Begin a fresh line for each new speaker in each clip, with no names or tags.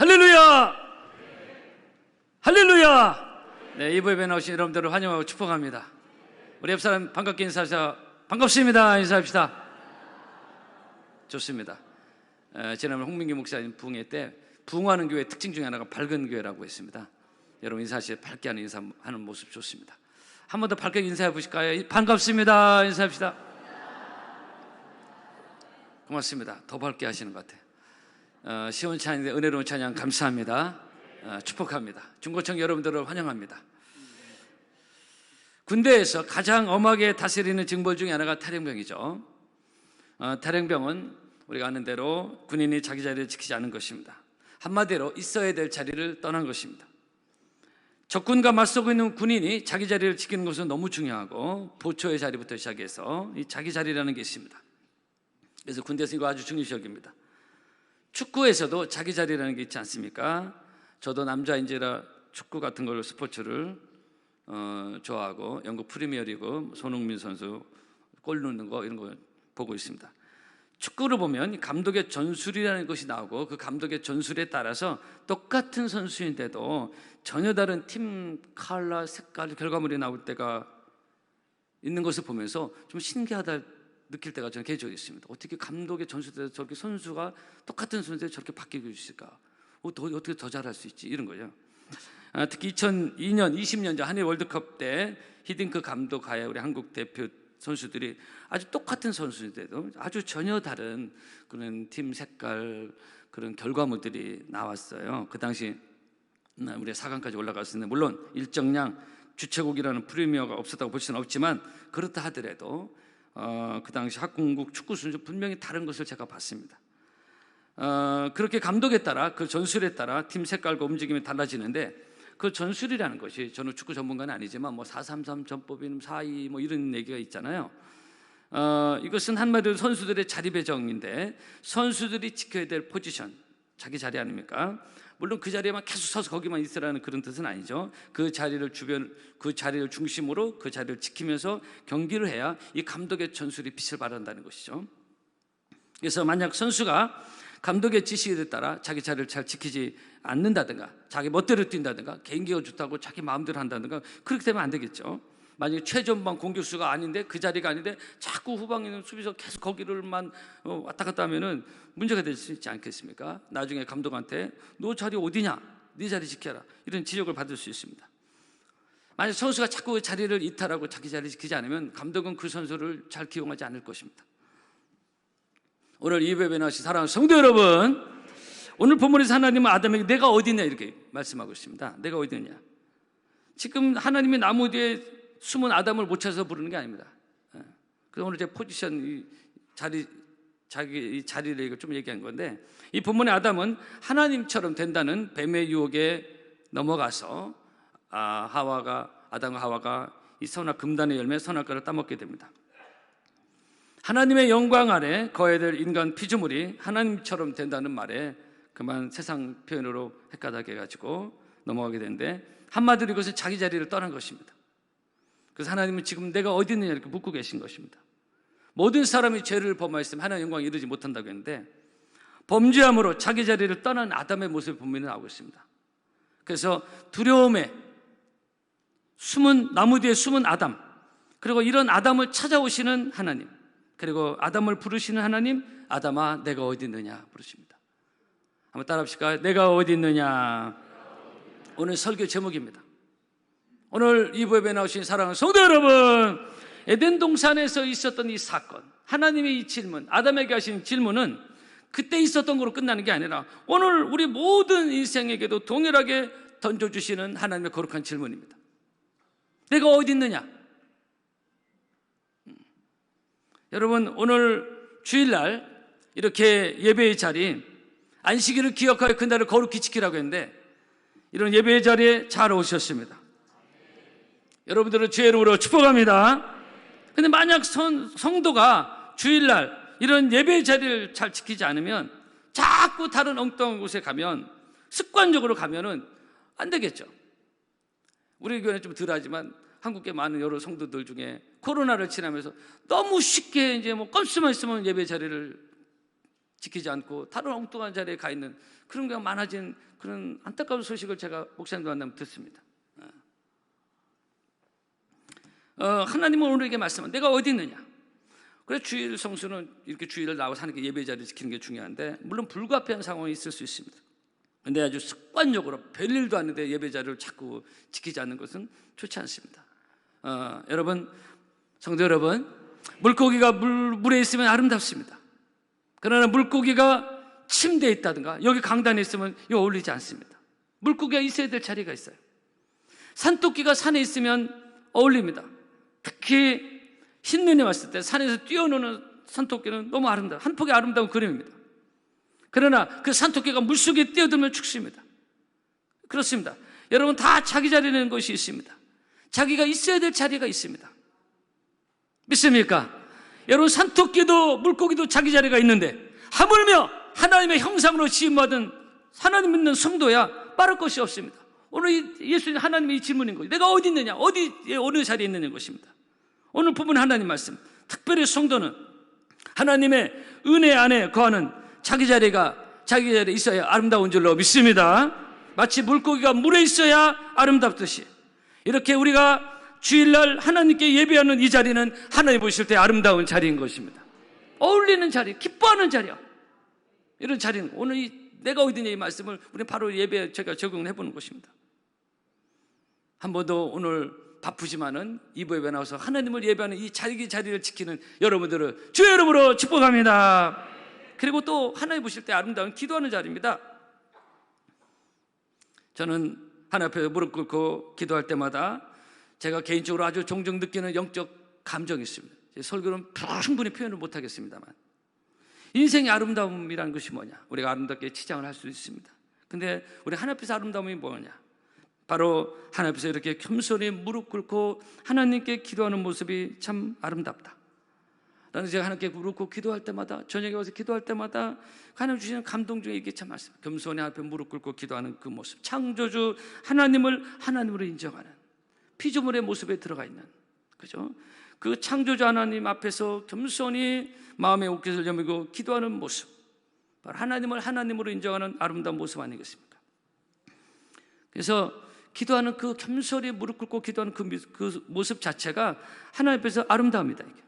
할렐루야! 할렐루야! 네, 이부 예배 나오신 여러분들을 환영하고 축복합니다. 우리 옆사람 반갑게 인사하셔. 반갑습니다. 인사합시다. 좋습니다. 지난번 홍민기 목사님 부흥회 때 부흥하는 교회 특징 중에 하나가 밝은 교회라고 했습니다. 여러분 인사하실 때 밝게 하는 인사하는 모습 좋습니다. 한 번 더 밝게 인사해 보실까요? 반갑습니다. 인사합시다. 고맙습니다. 더 밝게 하시는 것 같아요. 시원 찬양, 은혜로운 찬양 감사합니다. 축복합니다. 중고청 여러분들을 환영합니다. 군대에서 가장 엄하게 다스리는 징벌 중에 하나가 탈영병이죠. 탈영병은 우리가 아는 대로 군인이 자기 자리를 지키지 않은 것입니다. 한마디로 있어야 될 자리를 떠난 것입니다. 적군과 맞서고 있는 군인이 자기 자리를 지키는 것은 너무 중요하고 보초의 자리부터 시작해서 이 자기 자리라는 게 있습니다. 그래서 군대에서 이거 아주 중요시합니다. 축구에서도 자기 자리라는 게 있지 않습니까? 저도 남자인지라 축구 같은 걸 스포츠를 좋아하고 영국 프리미어리그 손흥민 선수 골 넣는 거 이런 거 보고 있습니다. 축구를 보면 감독의 전술이라는 것이 나오고 그 감독의 전술에 따라서 똑같은 선수인데도 전혀 다른 팀 컬러, 색깔, 결과물이 나올 때가 있는 것을 보면서 좀 신기하다 느낄 때가 저는 개인적으로 있습니다. 어떻게 감독의 전술대로 저렇게 선수가 똑같은 선수에 저렇게 바뀌고 있을까? 어떻게 더 잘할 수 있지? 이런 거죠. 특히 2002년, 20년 전 한일 월드컵 때 히딩크 감독 하에 우리 한국 대표 선수들이 아주 똑같은 선수인데도 아주 전혀 다른 그런 팀 색깔, 그런 결과물들이 나왔어요. 그 당시 우리 4강까지 올라갔었는데 물론 일정량 주최국이라는 프리미어가 없었다고 볼 수는 없지만 그렇다 하더라도 그 당시 학궁국 축구 선수 분명히 다른 것을 제가 봤습니다. 그렇게 감독에 따라 그 전술에 따라 팀 색깔과 움직임이 달라지는데 그 전술이라는 것이 저는 축구 전문가는 아니지만 뭐 4-3-3 전법인 4-2 뭐 이런 얘기가 있잖아요. 이것은 한마디로 선수들의 자리 배정인데 선수들이 지켜야 될 포지션, 자기 자리 아닙니까? 물론 그 자리에만 계속 서서 거기만 있으라는 그런 뜻은 아니죠. 그 자리를 중심으로 그 자리를 지키면서 경기를 해야 이 감독의 전술이 빛을 발한다는 것이죠. 그래서 만약 선수가 감독의 지시에 따라 자기 자리를 잘 지키지 않는다든가 자기 멋대로 뛴다든가 개인기가 좋다고 자기 마음대로 한다든가 그렇게 되면 안 되겠죠. 만약에 최전방 공격수가 아닌데 그 자리가 아닌데 자꾸 후방에 있는 수비수가 계속 거기를만 왔다 갔다 하면은 문제가 될 수 있지 않겠습니까? 나중에 감독한테 너 자리 어디냐? 네 자리 지켜라 이런 지적을 받을 수 있습니다. 만약 선수가 자꾸 그 자리를 이탈하고 자기 자리 지키지 않으면 감독은 그 선수를 잘 기용하지 않을 것입니다. 오늘 이 예배에 나오신 사랑하는 성도 여러분, 오늘 본문에서 하나님은 아담에게 내가 어디 있냐 이렇게 말씀하고 있습니다. 내가 어디 있냐. 지금 하나님이 나무 뒤에 숨은 아담을 못 찾아서 부르는 게 아닙니다. 그래서 오늘 제 포지션 자기 자리를 좀 얘기한 건데 이 본문의 아담은 하나님처럼 된다는 뱀의 유혹에 넘어가서 아담과 하와가 이 선악 금단의 열매 선악과를 따먹게 됩니다. 하나님의 영광 아래 거해야 될 인간 피조물이 하나님처럼 된다는 말에 그만 세상 표현으로 헷갈하게 해가지고 넘어가게 되는데 한마디로 이것은 자기 자리를 떠난 것입니다. 그래서 하나님은 지금 내가 어디 있느냐 이렇게 묻고 계신 것입니다. 모든 사람이 죄를 범하였으면 하나님의 영광에 이르지 못한다고 했는데 범죄함으로 자기 자리를 떠난 아담의 모습이 본문에 나오고 있습니다. 그래서 두려움에 나무 뒤에 숨은 아담, 그리고 이런 아담을 찾아오시는 하나님, 그리고 아담을 부르시는 하나님, 아담아 내가 어디 있느냐 부르십니다. 한번 따라 합시다. 내가 어디 있느냐. 오늘 설교 제목입니다. 오늘 이 예배에 나오신 사랑하는 성도 여러분, 에덴 동산에서 있었던 이 사건, 하나님의 이 질문, 아담에게 하신 질문은 그때 있었던 거로 끝나는 게 아니라 오늘 우리 모든 인생에게도 동일하게 던져주시는 하나님의 거룩한 질문입니다. 내가 어디 있느냐. 여러분 오늘 주일날 이렇게 예배의 자리, 안식일을 기억하여 그날을 거룩히 지키라고 했는데 이런 예배의 자리에 잘 오셨습니다. 여러분들을 주의 이름으로 축복합니다. 근데 만약 성도가 주일날 이런 예배의 자리를 잘 지키지 않으면 자꾸 다른 엉뚱한 곳에 가면 습관적으로 가면은 안 되겠죠. 우리 교회는 좀 덜하지만 한국의 많은 여러 성도들 중에 코로나를 지나면서 너무 쉽게 이제 뭐 껌수만 있으면 예배 자리를 지키지 않고 다른 엉뚱한 자리에 가 있는 그런 경우가 많아진 그런 안타까운 소식을 제가 목사님들 만나면 듣습니다. 하나님은 오늘에게 말씀은 내가 어디 있느냐. 그래 주일 성수는 이렇게 주일을 나와서 하나님께 예배 자리를 지키는 게 중요한데 물론 불가피한 상황이 있을 수 있습니다. 근데 아주 습관적으로 별일도 아닌데 예배 자리를 자꾸 지키지 않는 것은 좋지 않습니다. 여러분, 성도 여러분, 물고기가 물에 있으면 아름답습니다. 그러나 물고기가 침대에 있다든가 여기 강단에 있으면 이거 어울리지 않습니다. 물고기가 있어야 될 자리가 있어요. 산토끼가 산에 있으면 어울립니다. 특히 흰눈이 왔을 때 산에서 뛰어노는 산토끼는 너무 아름다워요. 한 폭의 아름다운 그림입니다. 그러나 그 산토끼가 물속에 뛰어들면 죽습니다. 그렇습니다. 여러분 다 자기 자리라는 것이 있습니다. 자기가 있어야 될 자리가 있습니다. 믿습니까? 여러분 산토끼도 물고기도 자기 자리가 있는데 하물며 하나님의 형상으로 지음받은 하나님 믿는 성도야 빠를 것이 없습니다. 오늘 예수님 하나님의 이 질문인 거예요. 내가 어디 있느냐? 어느 자리에 있느냐는 것입니다. 오늘 부분 하나님 말씀, 특별히 성도는 하나님의 은혜 안에 거하는 자기 자리에 있어야 아름다운 줄로 믿습니다. 마치 물고기가 물에 있어야 아름답듯이 이렇게 우리가 주일날 하나님께 예배하는 이 자리는 하나님 보실 때 아름다운 자리인 것입니다. 어울리는 자리, 기뻐하는 자리야. 이런 자리는 오늘 내가 어디냐 이 말씀을 우리 바로 예배에 제가 적용해 보는 것입니다. 한 번도 오늘 바쁘지만은 이부 예배 나와서 하나님을 예배하는 이 자리를 지키는 여러분들을 주의 이름으로 축복합니다. 그리고 또 하나님 보실 때 아름다운 기도하는 자리입니다. 저는 하나님 앞에 무릎 꿇고 기도할 때마다 제가 개인적으로 아주 종종 느끼는 영적 감정이 있습니다. 설교는 충분히 표현을 못하겠습니다만 인생의 아름다움이라는 것이 뭐냐? 우리가 아름답게 치장을 할 수 있습니다. 근데 우리 하나님 앞에서 아름다움이 뭐냐? 바로 하나님 앞에서 이렇게 겸손히 무릎 꿇고 하나님께 기도하는 모습이 참 아름답다. 나는 제가 하나님께 무릎 꿇고 기도할 때마다 저녁에 와서 기도할 때마다 하나님 주시는 감동 중에 이게 참 많습니다. 겸손히 앞에 무릎 꿇고 기도하는 그 모습, 창조주 하나님을 하나님으로 인정하는 피조물의 모습에 들어가 있는, 그죠? 그 창조주 하나님 앞에서 겸손히 마음의 옷깃을 여미고 기도하는 모습, 바로 하나님을 하나님으로 인정하는 아름다운 모습 아니겠습니까? 그래서 기도하는 그 겸손히 무릎 꿇고 기도하는 그 모습 자체가 하나님 앞에서 아름다움이다. 이게.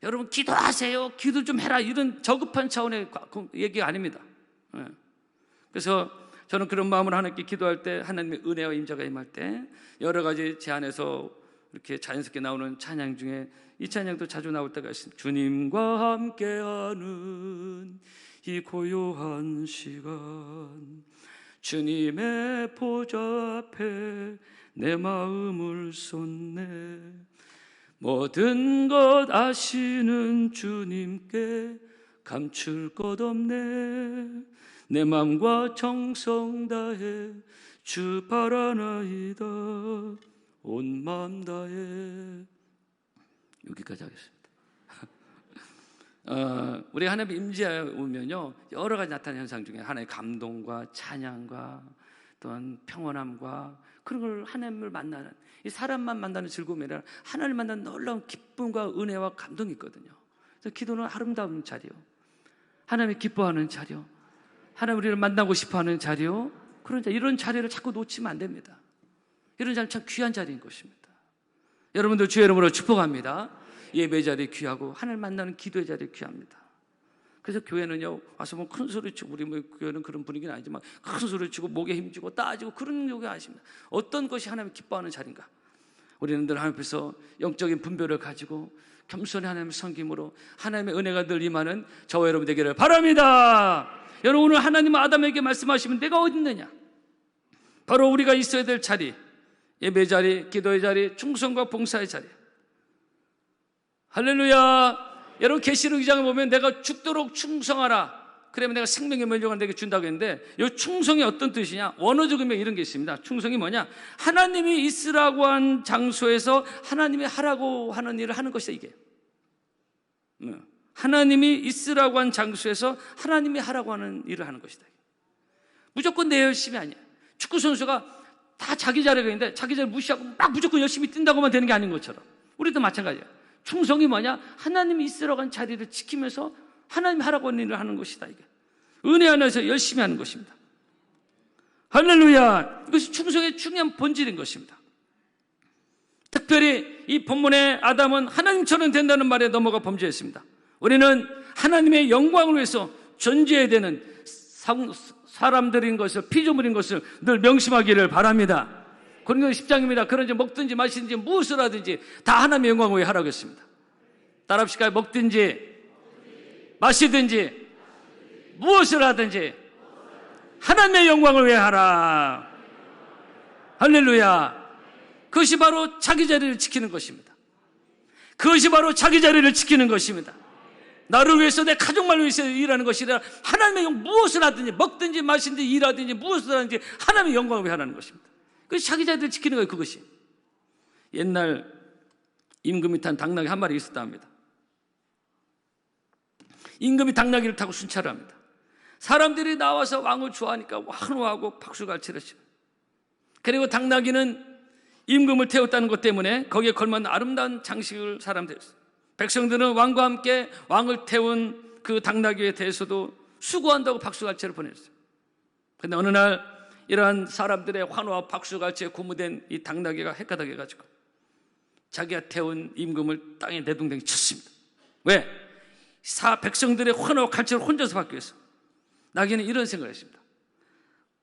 여러분 기도하세요, 기도 좀 해라 이런 저급한 차원의 얘기가 아닙니다. 그래서 저는 그런 마음으로 하나님께 기도할 때 하나님의 은혜와 임재가 임할 때 여러 가지 제 안에서 이렇게 자연스럽게 나오는 찬양 중에 이 찬양도 자주 나올 때가 있습니다. 주님과 함께하는 이 고요한 시간, 주님의 보좌 앞에 내 마음을 쏟네. 모든 것 아시는 주님께 감출 것 없네. 내 마음과 정성 다해 주 바라나이다. 온 마음 다해. 여기까지 하겠습니다. 우리 하나님 임재에 오면요 여러 가지 나타나는 현상 중에 하나의 감동과 찬양과 또한 평온함과 그런 걸 하나님을 만나는, 이 사람만 만나는 즐거움이 아니라 하나님을 만나는 놀라운 기쁨과 은혜와 감동이 있거든요. 그래서 기도는 아름다운 자리요, 하나님이 기뻐하는 자리요, 하나님 우리를 만나고 싶어하는 자리요, 이런 자리를 자꾸 놓치면 안 됩니다. 이런 자리는 참 귀한 자리인 것입니다. 여러분들 주의 이름으로 축복합니다. 예배 자리 귀하고 하나님 만나는 기도의 자리 귀합니다. 그래서 교회는요 와서 뭐 큰 소리 치고, 우리 뭐 교회는 그런 분위기는 아니지만 큰 소리 치고 목에 힘주고 따지고 그런 교회 아십니다. 어떤 것이 하나님 기뻐하는 자리인가? 우리는 늘 하나님 앞에서 영적인 분별을 가지고 겸손히 하나님의 섬김으로 하나님의 은혜가 늘 임하는 저와 여러분 되기를 바랍니다. 여러분 오늘 하나님은 아담에게 말씀하시면 내가 어디 있느냐? 바로 우리가 있어야 될 자리, 예배 자리, 기도의 자리, 충성과 봉사의 자리. 할렐루야. 여러분 계시록 2장을 보면 내가 죽도록 충성하라, 그러면 내가 생명의 면류관을 내게 준다고 했는데 이 충성이 어떤 뜻이냐? 원어적 의미가 이런 게 있습니다. 충성이 뭐냐? 하나님이 있으라고 한 장소에서 하나님이 하라고 하는 일을 하는 것이다. 이게 하나님이 있으라고 한 장소에서 하나님이 하라고 하는 일을 하는 것이다. 무조건 내 열심이 아니야. 축구 선수가 다 자기 자리가 있는데 자기 자리 무시하고 막 무조건 열심히 뛴다고만 되는 게 아닌 것처럼 우리도 마찬가지야. 충성이 뭐냐? 하나님이 있으라고 한 자리를 지키면서 하나님이 하라고 하는 일을 하는 것이다. 이게 은혜 안에서 열심히 하는 것입니다. 할렐루야. 이것이 충성의 중요한 본질인 것입니다. 특별히 이 본문의 아담은 하나님처럼 된다는 말에 넘어가 범죄했습니다. 우리는 하나님의 영광을 위해서 존재해야 되는 사람들인 것을, 피조물인 것을 늘 명심하기를 바랍니다. 고린도서 10장입니다. 그런지 먹든지 마시든지 무엇을 하든지 다 하나님의 영광을 위해 하라고 했습니다. 따라합시다. 먹든지 마시든지 무엇을 하든지 하나님의 영광을 위해 하라. 할렐루야. 그것이 바로 자기 자리를 지키는 것입니다. 그것이 바로 자기 자리를 지키는 것입니다. 나를 위해서, 내 가족만을 위해서 일하는 것이 아니라 하나님의 영광, 무엇을 하든지 먹든지 마시든지 일하든지 무엇을 하든지 하나님의 영광을 위해 하라는 것입니다. 그것이 자기 자리를 지키는 거예요. 그것이. 옛날 임금이 탄 당나귀 한 마리 있었다 합니다. 임금이 당나귀를 타고 순찰을 합니다. 사람들이 나와서 왕을 좋아하니까 환호하고 박수갈채를 치고, 그리고 당나귀는 임금을 태웠다는 것 때문에 거기에 걸맞는 아름다운 장식을 사람들이 했어요. 백성들은 왕과 함께 왕을 태운 그 당나귀에 대해서도 수고한다고 박수갈채를 보냈어요. 그런데 어느 날 이러한 사람들의 환호와 박수갈채에 고무된 이 당나귀가 헷가닥해가지고 자기가 태운 임금을 땅에 내동댕이 쳤습니다. 왜? 백성들의 환호와 갈채를 혼자서 받기 위해서. 나귀는 이런 생각을 했습니다.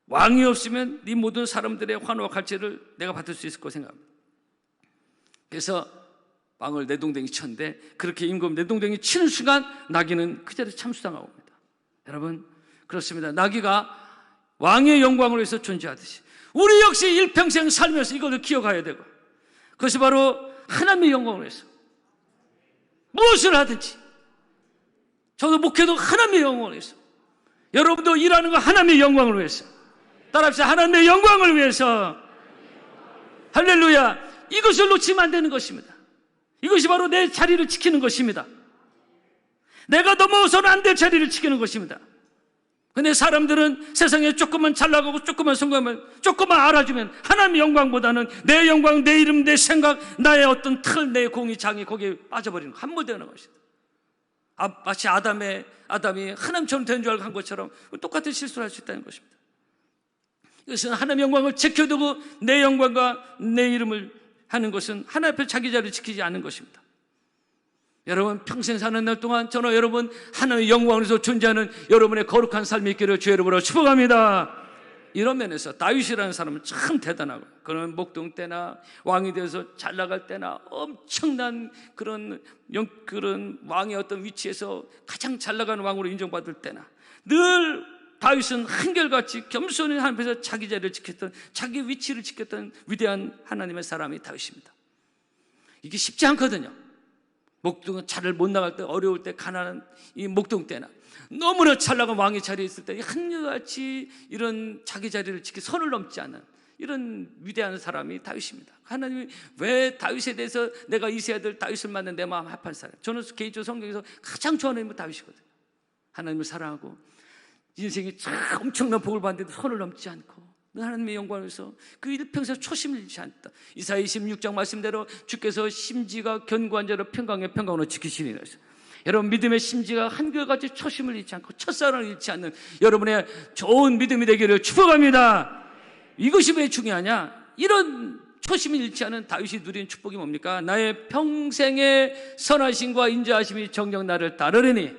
왕이 없으면 이 모든 사람들의 환호와 갈채를 내가 받을 수 있을 거라고 생각합니다. 그래서 왕을 내동댕이 쳤는데, 그렇게 임금 내동댕이 치는 순간 나귀는 그 자리에 참수당하고 옵니다. 여러분, 그렇습니다. 나귀가 왕의 영광을 위해서 존재하듯이 우리 역시 일평생 살면서 이것을 기억해야 되고, 그것이 바로 하나님의 영광을 위해서 무엇을 하든지, 저도 목회도 하나님의 영광을 위해서, 여러분도 일하는 거 하나님의 영광을 위해서, 따라합시다. 하나님의 영광을 위해서. 할렐루야. 이것을 놓치면 안 되는 것입니다. 이것이 바로 내 자리를 지키는 것입니다. 내가 넘어서는 안 될 자리를 지키는 것입니다. 근데 사람들은 세상에 조금만 잘 나가고 조금만 성공하면, 조금만 알아주면 하나님의 영광보다는 내 영광, 내 이름, 내 생각, 나의 어떤 틀, 내 공의, 장이 거기에 빠져버리는 거, 함몰되는 것이다. 마치 아담이 하나님처럼 된 줄 알고 한 것처럼 똑같은 실수를 할 수 있다는 것입니다. 이것은 하나님의 영광을 지켜두고 내 영광과 내 이름을 하는 것은 하나님 앞에 자기 자리를 지키지 않는 것입니다. 여러분, 평생 사는 날 동안 저는 여러분 하나님의 영광으로서 존재하는 여러분의 거룩한 삶이 있기를 주의 이름으로 축복합니다. 이런 면에서 다윗이라는 사람은 참 대단하고, 그는 목동 때나 왕이 되어서 잘 나갈 때나 엄청난 그런 왕의 어떤 위치에서 가장 잘 나가는 왕으로 인정받을 때나 늘 다윗은 한결같이 겸손히 하나님 앞에서 자기 자리를 지켰던, 자기 위치를 지켰던 위대한 하나님의 사람이 다윗입니다. 이게 쉽지 않거든요. 목동은 차를 못 나갈 때, 어려울 때, 가난한 이 목동 때나 너무나 잘 나간 왕의 자리에 있을 때 한결같이 이런 자기 자리를 지키 선을 넘지 않는 이런 위대한 사람이 다윗입니다. 하나님이 왜 다윗에 대해서 내가 이세야 될 다윗을 만난 내 마음 합한 사람, 저는 개인적으로 성경에서 가장 좋아하는 인물은 다윗이거든요. 하나님을 사랑하고 인생이 참 엄청난 복을 받는데도 선을 넘지 않고 하나님의 영광을 위해서 그 일평생 초심을 잃지 않다. 이사야 26장 말씀대로 주께서 심지가 견고한 자로 평강으로 지키시리라. 여러분, 믿음의 심지가 한결같이 초심을 잃지 않고 첫사랑을 잃지 않는 여러분의 좋은 믿음이 되기를 축복합니다. 이것이 왜 중요하냐? 이런 초심을 잃지 않은 다윗이 누리는 축복이 뭡니까? 나의 평생의 선하심과 인자하심이 정녕 나를 따르리니.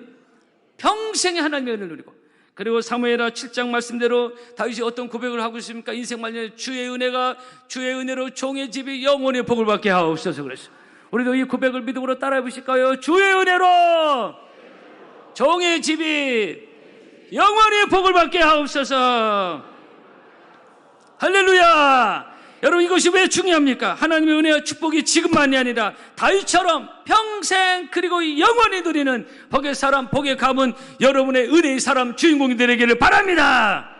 평생의 하나님의 은혜를 누리고, 그리고 사무엘하 7장 말씀대로 다윗이 어떤 고백을 하고 있습니까? 인생 말년에 주의 은혜로 종의 집이 영원히 복을 받게 하옵소서 그랬어요. 우리도 이 고백을 믿음으로 따라해 보실까요? 주의 은혜로 종의 집이 영원히 복을 받게 하옵소서. 할렐루야. 여러분, 이것이 왜 중요합니까? 하나님의 은혜와 축복이 지금만이 아니라 다윗처럼 평생 그리고 영원히 누리는 복의 사람, 복의 가문, 여러분의 은혜의 사람 주인공이 되기를 바랍니다.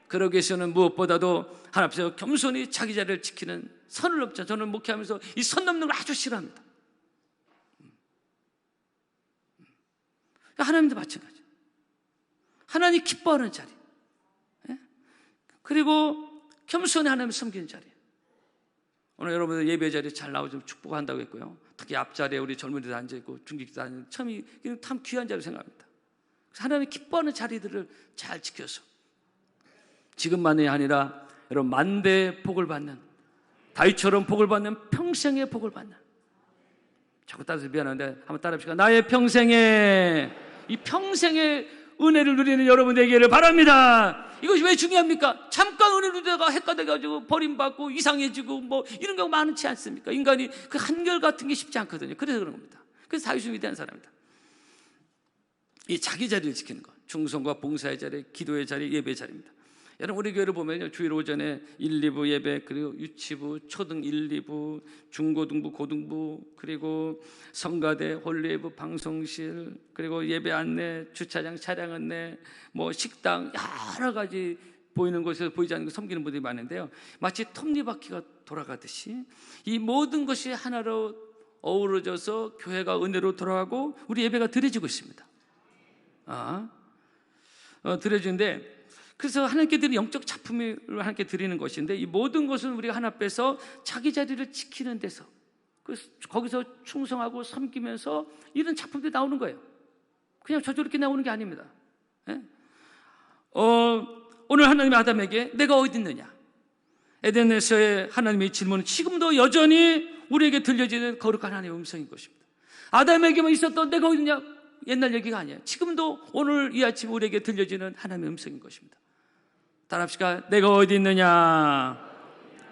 그러기 위해서는 무엇보다도 하나님 앞에서 겸손히 자기 자리를 지키는 선을 넘자. 저는 목회하면서 이 선 넘는 걸 아주 싫어합니다. 하나님도 마찬가지. 하나님 기뻐하는 자리, 그리고 겸손히 하나님을 섬기는 자리예요. 오늘 여러분들 예배 자리에 잘 나오시면 축복한다고 했고요. 특히 앞자리에 우리 젊은이들 앉아있고 중직자 앉아있고 참 귀한 자리로 생각합니다. 하나님이 기뻐하는 자리들을 잘 지켜서 지금만이 아니라 여러분 만대의 복을 받는, 다윗처럼 복을 받는, 평생의 복을 받는, 자꾸 따라서 미안한데 한번 따라합시다. 나의 평생에, 이 평생의 은혜를 누리는 여러분 되기를 바랍니다. 이것이 왜 중요합니까? 잠깐 은혜를 누리다가 헷갈려가지고 버림받고 이상해지고 뭐 이런 경우 많지 않습니까? 인간이 그 한결 같은 게 쉽지 않거든요. 그래서 그런 겁니다. 그래서 다윗이 위대한 사람입니다. 이 자기 자리를 지키는 것, 충성과 봉사의 자리, 기도의 자리, 예배의 자리입니다. 여러분 우리 교회를 보면요, 주일 오전에 1, 2부 예배, 그리고 유치부, 초등 1, 2부, 중고등부, 고등부, 그리고 성가대, 홀리예부, 방송실, 그리고 예배 안내, 주차장, 차량 안내, 뭐 식당, 여러 가지 보이는 곳에서 보이지 않는 거 섬기는 분들이 많은데요, 마치 톱니바퀴가 돌아가듯이 이 모든 것이 하나로 어우러져서 교회가 은혜로 돌아가고 우리 예배가 드려지고 있습니다. 드려지는데, 그래서 하나님께 드리는 영적 작품을 하나님께 드리는 것인데, 이 모든 것은 우리가 하나 앞에서 자기 자리를 지키는 데서, 거기서 충성하고 섬기면서 이런 작품들이 나오는 거예요. 그냥 저렇게 나오는 게 아닙니다. 예? 오늘 하나님이 아담에게 내가 어디 있느냐, 에덴에서의 하나님의 질문은 지금도 여전히 우리에게 들려지는 거룩한 하나님의 음성인 것입니다. 아담에게만 있었던 내가 어디 있느냐, 옛날 얘기가 아니에요. 지금도 오늘 이 아침 우리에게 들려지는 하나님의 음성인 것입니다. 따라합시다. 내가 어디 있느냐.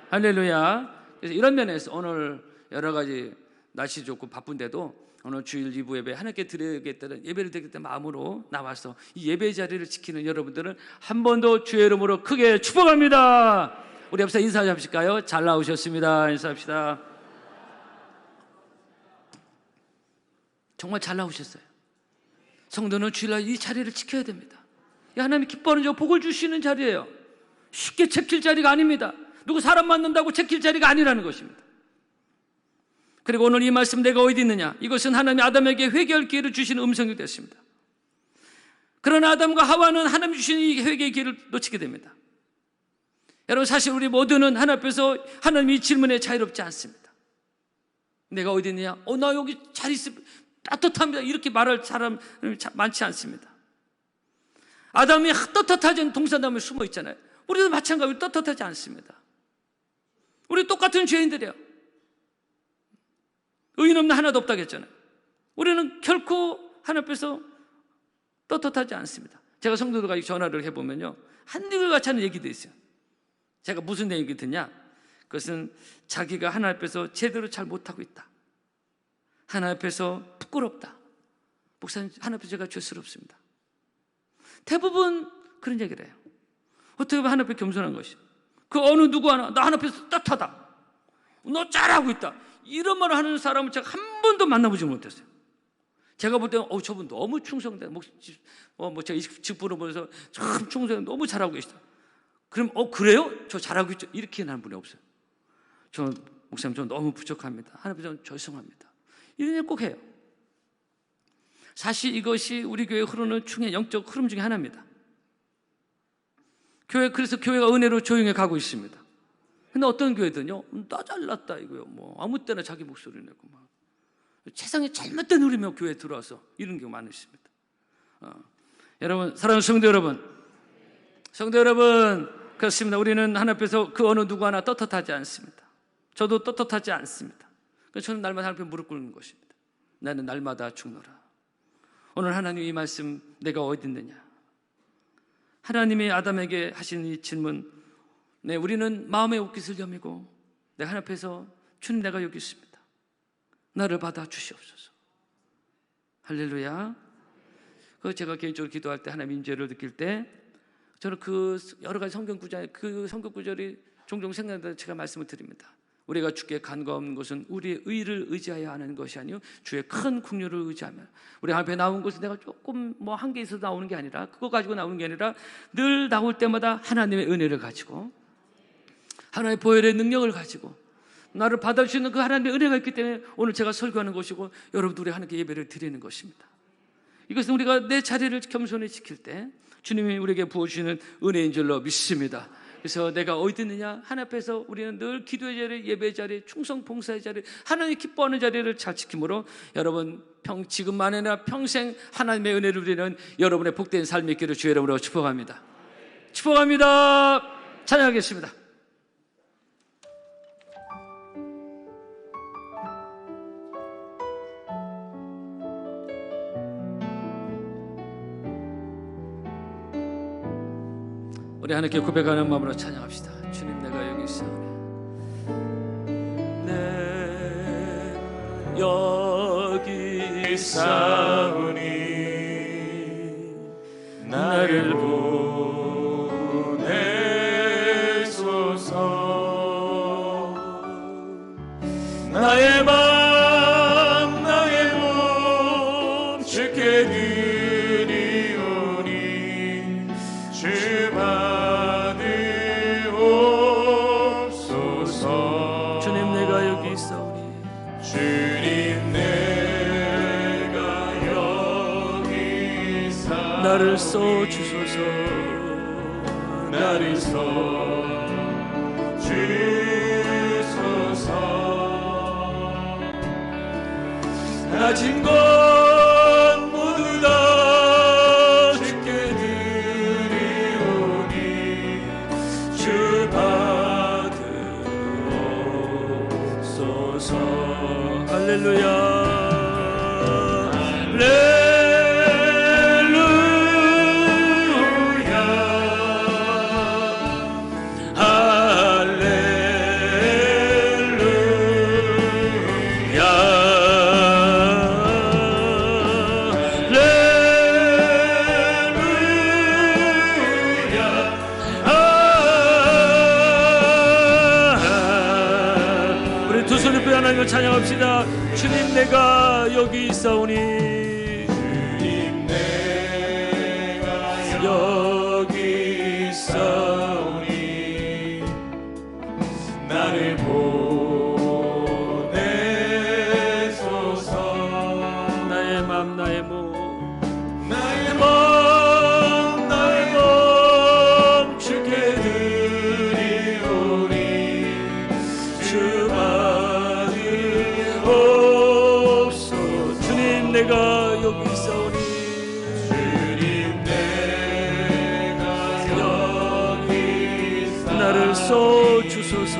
할렐루야. 그래서 이런 면에서 오늘 여러 가지 날씨 좋고 바쁜데도 오늘 주일 2부 예배 하나님께 드리겠다는, 예배를 드리겠다는 마음으로 나와서 이 예배 자리를 지키는 여러분들은 한 번 더 주의 이름으로 크게 축복합니다. 우리 앞서 인사하실까요? 잘 나오셨습니다. 인사합시다. 정말 잘 나오셨어요. 성도는 주일날 이 자리를 지켜야 됩니다. 하나님이 기뻐하는 저 복을 주시는 자리예요. 쉽게 지킬 자리가 아닙니다. 누구 사람 만난다고 지킬 자리가 아니라는 것입니다. 그리고 오늘 이 말씀 내가 어디 있느냐, 이것은 하나님이 아담에게 회개할 기회를 주시는 음성이 됐습니다. 그러나 아담과 하와는 하나님이 주신 이 회개의 기회를 놓치게 됩니다. 여러분 사실 우리 모두는 하나님 앞에서 하나님의 질문에 자유롭지 않습니다. 내가 어디 있느냐, 나 여기 잘 있으면 따뜻합니다, 이렇게 말할 사람 많지 않습니다. 아담이 떳떳하지 않은 동산나무에 숨어 있잖아요. 우리도 마찬가지로 떳떳하지 않습니다. 우리 똑같은 죄인들이에요. 의인 없는 하나도 없다고 했잖아요. 우리는 결코 하나님 앞에서 떳떳하지 않습니다. 제가 성도들과 전화를 해보면요, 한결같이 하는 얘기도 있어요. 제가 무슨 얘기 듣냐, 그것은 자기가 하나님 앞에서 제대로 잘 못하고 있다, 하나님 앞에서 부끄럽다, 목사님 하나님 앞에서 제가 죄스럽습니다. 대부분 그런 얘기를 해요. 어떻게 보면 하나님 앞에 겸손한 것이, 그 어느 누구 하나 나 하나님 앞에서 떳하다, 너 잘하고 있다, 이런 말을 하는 사람은 제가 한 번도 만나보지 못했어요. 제가 볼 때는 저분 너무 충성돼, 제가 직분을 보면서 참 충성해, 너무 잘하고 계시다. 그럼 그래요? 저 잘하고 있죠? 이렇게 하는 분이 없어요. 목사님 저 너무 부족합니다, 하나님 앞에 죄송합니다, 이런 얘기 꼭 해요. 사실 이것이 우리 교회에 흐르는 중요한 영적 흐름 중에 하나입니다. 그래서 교회가 은혜로 조용히 가고 있습니다. 근데 어떤 교회들은요, 나 잘났다 이거요, 뭐 아무 때나 자기 목소리 내고 막 세상에 잘못된 흐름이 교회에 들어와서 이런 경우 많이 있습니다. 여러분, 사랑하는 성도 여러분, 그렇습니다. 우리는 하나님 앞에서 그 어느 누구 하나 떳떳하지 않습니다. 저도 떳떳하지 않습니다. 그래서 저는 날마다 하나님 앞에 무릎 꿇는 것입니다. 나는 날마다 죽노라. 오늘 하나님 이 말씀, 내가 어디 있느냐, 하나님이 아담에게 하신 이 질문, 우리는 마음의 옷깃을 여미고 내가 하나님 앞에서 주님 내가 여기 있습니다, 나를 받아 주시옵소서. 할렐루야. 제가 개인적으로 기도할 때 하나님 임재를 느낄 때 저는 그 여러 가지 성경 구절이 종종 생각나서 제가 말씀을 드립니다. 우리가 주께 간과 없는 것은 우리의 의를 의지하여 하는 것이 아니요 주의 큰 긍휼을 의지하며, 우리 앞에 나온 것은 내가 조금 한 개 있어서 나오는 게 아니라, 그거 가지고 나오는 게 아니라 늘 나올 때마다 하나님의 은혜를 가지고, 하나님의 보혈의 능력을 가지고 나를 받아주시는 그 하나님의 은혜가 있기 때문에 오늘 제가 설교하는 것이고 여러분들이 하나님께 예배를 드리는 것입니다. 이것은 우리가 내 자리를 겸손히 지킬 때 주님이 우리에게 부어주시는 은혜인 줄로 믿습니다. 그래서 내가 어디 있느냐? 하나님 앞에서 우리는 늘 기도의 자리, 예배의 자리, 충성 봉사의 자리, 하나님 기뻐하는 자리를 잘 지킴으로 여러분 지금만 아니라 평생 하나님의 은혜를 누리는 여러분의 복된 삶이 있기를 주의 이름으로 축복합니다. 축복합니다. 찬양하겠습니다. 우리 하나님께 고백하는 마음으로 찬양합시다. 주님, 내가 여기 있사오니, 내 여기 있사오니, 나를 보내소서. 나의 맘 나의 몸 주께 드리오니, 주 받으옵소서. 주님, 내가 여기 있사오니, 주님, 내가 여기 있사오니, 나를 써 주소서. 나를 써 주소서. 가진 것 모두 다 주께 드리오니, 주 받으옵소서. 할렐루야. 하나님을 찬양합시다. 주님, 내가 여기 있사오니, 주님, 내가 여기 있사오니, 나를 보내소서. 나의 맘 나의 몸, 나의 맘 나의 몸 주께 드리오니, 주 내가 여기 있사오니, 주님, 내가 여기 있사오니, 나를 써 주소서.